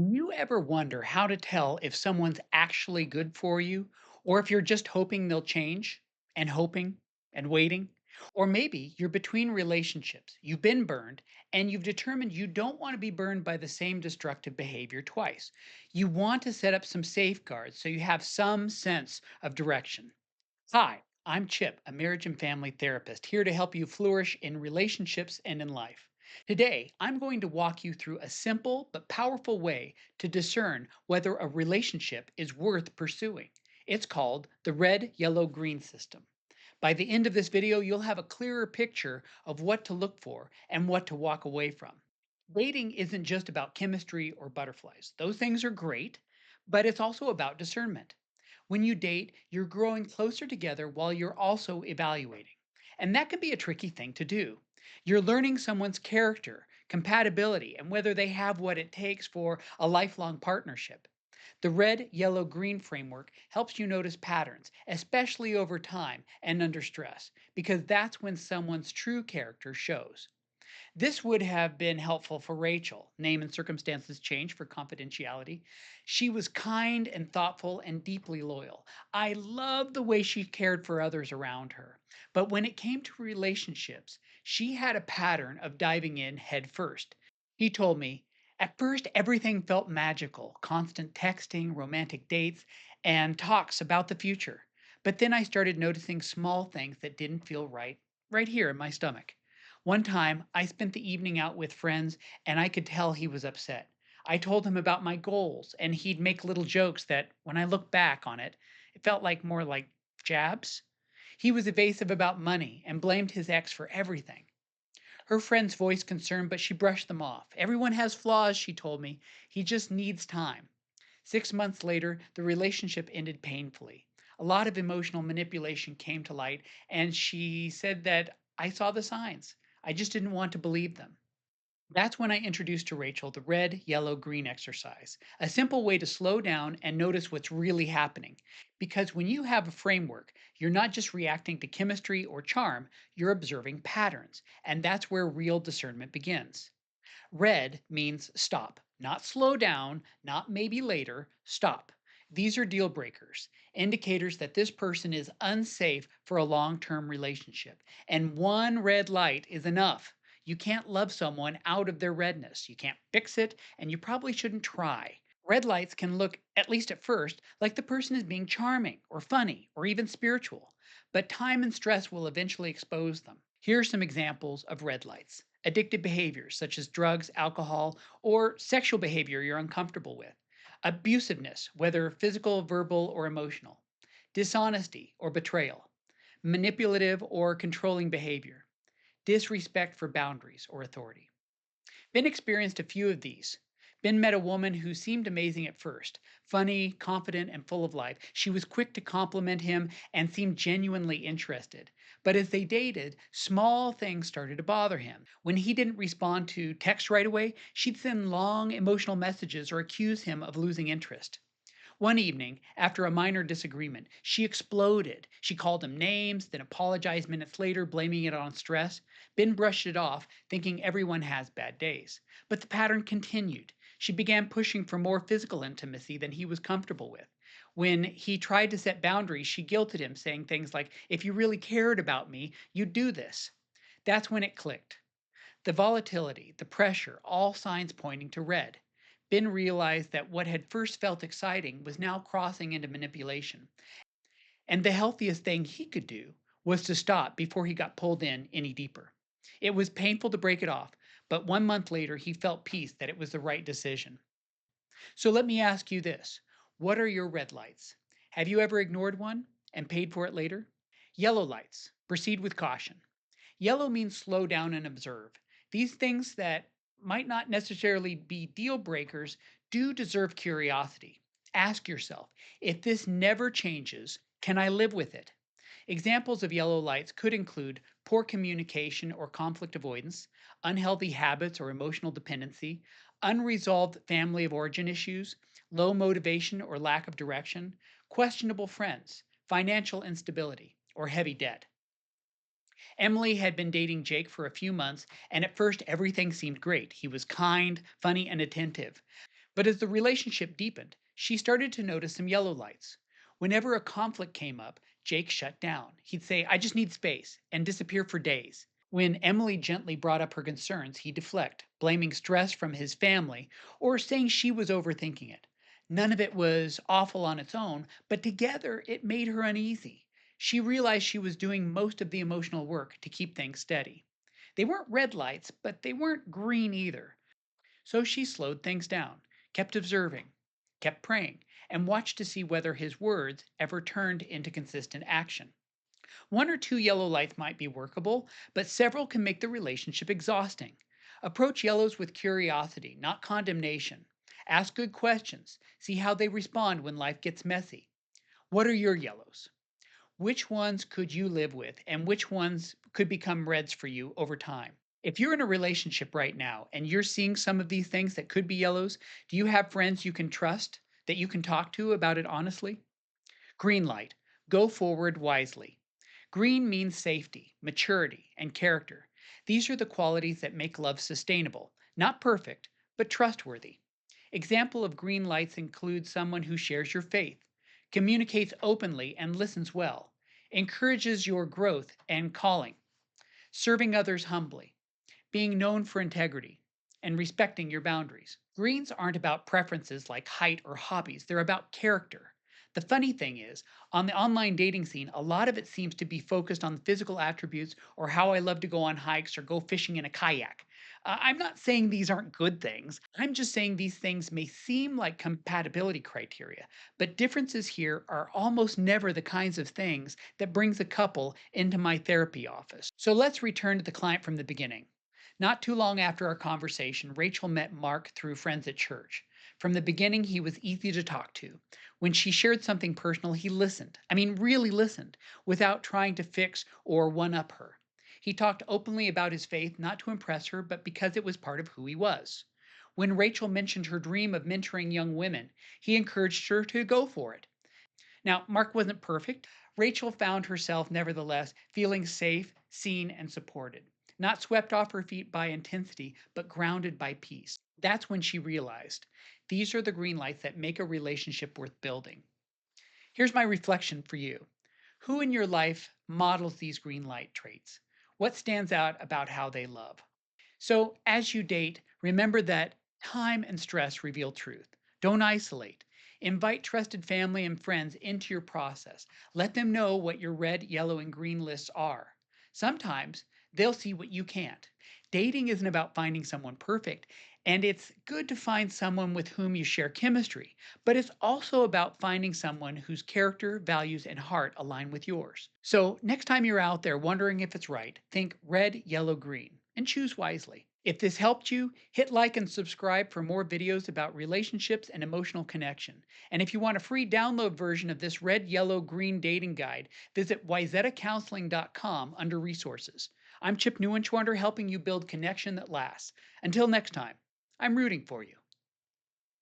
You ever wonder how to tell if someone's actually good for you or if you're just hoping they'll change and hoping and waiting? Or maybe you're between relationships, you've been burned, and you've determined you don't want to be burned by the same destructive behavior twice. You want to set up some safeguards so you have some sense of direction. Hi, I'm Chip, a marriage and family therapist, here to help you flourish in relationships and in life. Today, I'm going to walk you through a simple but powerful way to discern whether a relationship is worth pursuing. It's called the red, yellow, green system. By the end of this video, you'll have a clearer picture of what to look for and what to walk away from. Dating isn't just about chemistry or butterflies. Those things are great, but it's also about discernment. When you date, you're growing closer together while you're also evaluating. And that can be a tricky thing to do. You're learning someone's character, compatibility, and whether they have what it takes for a lifelong partnership. The red, yellow, green framework helps you notice patterns, especially over time and under stress, because that's when someone's true character shows. This would have been helpful for Rachel. Name and circumstances change for confidentiality. She was kind and thoughtful and deeply loyal. I loved the way she cared for others around her. But when it came to relationships, she had a pattern of diving in head first. He told me, at first, everything felt magical constant texting, romantic dates, and talks about the future. But then I started noticing small things that didn't feel right here in my stomach. One time, I spent the evening out with friends and I could tell he was upset. I told him about my goals and he'd make little jokes that, when I look back on it, it felt like more like jabs. He was evasive about money and blamed his ex for everything. Her friends voiced concern, but she brushed them off. Everyone has flaws, she told me. He just needs time. 6 months later, the relationship ended painfully. A lot of emotional manipulation came to light, and she said that I saw the signs. I just didn't want to believe them. That's when I introduced to Rachel the red, yellow, green exercise, a simple way to slow down and notice what's really happening. Because when you have a framework, you're not just reacting to chemistry or charm, you're observing patterns. And that's where real discernment begins. Red means stop, not slow down, not maybe later, stop. These are deal breakers, indicators that this person is unsafe for a long term relationship. And one red light is enough. You can't love someone out of their redness. You can't fix it, and you probably shouldn't try. Red lights can look, at least at first, like the person is being charming or funny or even spiritual, but time and stress will eventually expose them. Here are some examples of red lights: addictive behaviors such as drugs, alcohol, or sexual behavior you're uncomfortable with, abusiveness, whether physical, verbal, or emotional, dishonesty or betrayal, manipulative or controlling behavior, disrespect for boundaries or authority. Ben experienced a few of these. Ben met a woman who seemed amazing at first, funny, confident, and full of life. She was quick to compliment him and seemed genuinely interested. But as they dated, small things started to bother him. When he didn't respond to text right away, she'd send long emotional messages or accuse him of losing interest. One evening, after a minor disagreement, she exploded. She called him names, then apologized minutes later, blaming it on stress. Ben brushed it off, thinking everyone has bad days. But the pattern continued. She began pushing for more physical intimacy than he was comfortable with. When he tried to set boundaries, she guilted him, saying things like, if you really cared about me, you'd do this. That's when it clicked. The volatility, the pressure, all signs pointing to red. Ben realized that what had first felt exciting was now crossing into manipulation. And the healthiest thing he could do was to stop before he got pulled in any deeper. It was painful to break it off, but 1 month later, he felt peace that it was the right decision. So let me ask you this: what are your red lights? Have you ever ignored one and paid for it later? Yellow lights: proceed with caution. Yellow means slow down and observe. These things that might not necessarily be deal breakers do deserve curiosity. Ask yourself, if this never changes, can I live with it? Examples of yellow lights could include poor communication or conflict avoidance, unhealthy habits or emotional dependency, unresolved family of origin issues, low motivation or lack of direction, questionable friends, financial instability, or heavy debt. Emily had been dating Jake for a few months, and at first everything seemed great. He was kind, funny, and attentive. But as the relationship deepened, she started to notice some yellow lights. Whenever a conflict came up, Jake shut down. He'd say, I just need space, and disappear for days. When Emily gently brought up her concerns, he'd deflect, blaming stress from his family or saying she was overthinking it. None of it was awful on its own, but together it made her uneasy. She realized she was doing most of the emotional work to keep things steady. They weren't red lights, but they weren't green either. So she slowed things down, kept observing, kept praying, and watched to see whether his words ever turned into consistent action. One or two yellow lights might be workable, but several can make the relationship exhausting. Approach yellows with curiosity, not condemnation. Ask good questions. See how they respond when life gets messy. What are your yellows? Which ones could you live with, and which ones could become reds for you over time? If you're in a relationship right now and you're seeing some of these things that could be yellows, do you have friends you can trust that you can talk to about it honestly? Green light. Go forward wisely. Green means safety, maturity, and character. These are the qualities that make love sustainable, not perfect, but trustworthy. Example of green lights include someone who shares your faith, communicates openly and listens well, encourages your growth and calling, serving others humbly, being known for integrity, and respecting your boundaries. Greens aren't about preferences like height or hobbies, they're about character. The funny thing is, on the online dating scene, a lot of it seems to be focused on physical attributes or how I love to go on hikes or go fishing in a kayak. I'm not saying these aren't good things. I'm just saying these things may seem like compatibility criteria, but differences here are almost never the kinds of things that brings a couple into my therapy office. So let's return to the client from the beginning. Not too long after our conversation, Rachel met Mark through friends at church. From the beginning, he was easy to talk to. When she shared something personal, he listened. I mean, really listened, without trying to fix or one up her. He talked openly about his faith, not to impress her, but because it was part of who he was. When Rachel mentioned her dream of mentoring young women, he encouraged her to go for it. Now, Mark wasn't perfect. Rachel found herself, nevertheless, feeling safe, seen, and supported. Not swept off her feet by intensity, but grounded by peace. That's when she realized these are the green lights that make a relationship worth building. Here's my reflection for you. Who in your life models these green light traits? What stands out about how they love? So, as you date, remember that time and stress reveal truth. Don't isolate. Invite trusted family and friends into your process. Let them know what your red, yellow, and green lists are. Sometimes they'll see what you can't. Dating isn't about finding someone perfect, and it's good to find someone with whom you share chemistry, but it's also about finding someone whose character, values, and heart align with yours. So, next time you're out there wondering if it's right, think red, yellow, green and choose wisely. If this helped you, hit like and subscribe for more videos about relationships and emotional connection. And if you want a free download version of this red, yellow, green dating guide, visit wyzetacounseling.com under resources. I'm Chip Neuenschwander, helping you build connection that lasts. Until next time, I'm rooting for you.